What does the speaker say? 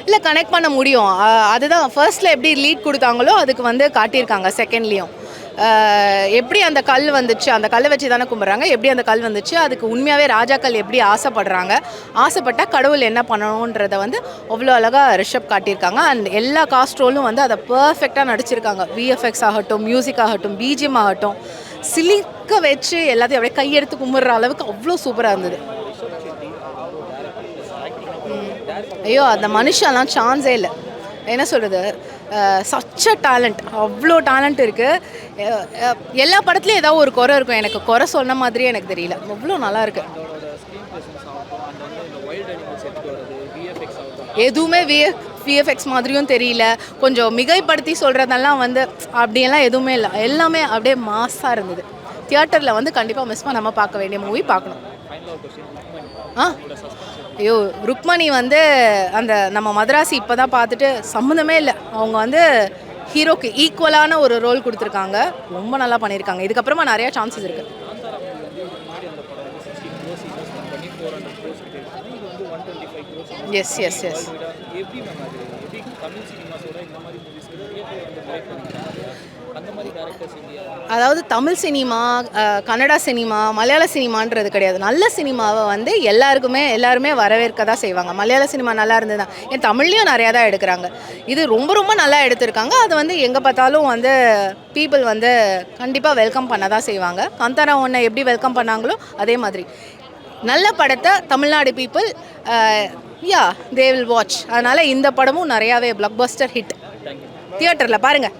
இல்லை கனெக்ட் பண்ண முடியும். அதுதான் ஃபர்ஸ்ட்டில் எப்படி லீட் கொடுத்தாங்களோ அதுக்கு வந்து காட்டியிருக்காங்க செகண்ட்லேயும். எப்படி அந்த கல் வந்துச்சு, அந்த கல்லை வச்சு தானே கும்பிட்றாங்க, எப்படி அந்த கல் வந்துச்சு, அதுக்கு உண்மையாகவே ராஜாக்கள் எப்படி ஆசைப்படுறாங்க, ஆசைப்பட்டால் கடவுள் என்ன பண்ணணுன்றதை வந்து அவ்வளோ அழகாக ரிஷப் காட்டியிருக்காங்க. அண்ட் எல்லா காஸ்ட் ரோலும் வந்து அதை பர்ஃபெக்டாக நடிச்சிருக்காங்க. விஎஃப்எக்ஸ் ஆகட்டும், மியூசிக் ஆகட்டும், பிஜிஎம் ஆகட்டும், சிலிக்க வச்சு எல்லாத்தையும் அப்படியே கையெடுத்து கும்பிட்ற அளவுக்கு அவ்வளோ சூப்பராக இருந்தது. ஐயோ அந்த மனுஷன்லாம் சான்ஸே இல்லை. என்ன சொல்கிறது, சச் அ டேலண்ட், அவ்வளோ டேலண்ட் இருக்குது. எல்லா படத்துலையும் ஏதாவது ஒரு குறை இருக்கும், எனக்கு குறை சொன்ன மாதிரியே எனக்கு தெரியல, அவ்வளோ நல்லாயிருக்கு. எதுவுமே விஎஃப்எக்ஸ் மாதிரியும் தெரியல, கொஞ்சம் மிகைப்படுத்தி சொல்கிறதெல்லாம் வந்து அப்படியெல்லாம் எதுவுமே இல்லை, எல்லாமே அப்படியே மாஸாக இருந்தது. தியேட்டரில் வந்து கண்டிப்பாக மிஸ் பண்ணாமல் பார்க்க வேண்டிய மூவி, பார்க்கணும். ஐயோ ருக்மணி வந்து அந்த நம்ம மதராசி இப்போ தான் பார்த்துட்டு சம்மந்தமே இல்லை, அவங்க வந்து ஹீரோக்கு ஈக்குவலான ஒரு ரோல் கொடுத்துருக்காங்க, ரொம்ப நல்லா பண்ணியிருக்காங்க. இதுக்கப்புறமா நிறையா சான்சஸ் இருக்குது. எஸ் எஸ் எஸ் அதாவது தமிழ் சினிமா, கன்னடா சினிமா, மலையாள சினிமான்றது கிடையாது. நல்ல சினிமாவை வந்து எல்லாருமே வரவேற்க தான் செய்வாங்க. மலையாள சினிமா நல்லா இருந்தது தான், என் தமிழ்லேயும் நிறையா தான் எடுக்கிறாங்க. இது ரொம்ப ரொம்ப நல்லா எடுத்திருக்காங்க. அது வந்து எங்கே பார்த்தாலும் வந்து பீப்புள் வந்து கண்டிப்பாக வெல்கம் பண்ண தான் செய்வாங்க. காந்தாரா ஒன்றை எப்படி வெல்கம் பண்ணாங்களோ அதே மாதிரி நல்ல படத்தை Tamil Nadu people they will watch. அதனால் இந்த படமும் நிறையாவே பிளாக் பஸ்டர் ஹிட். தியேட்டரில் பாருங்கள்.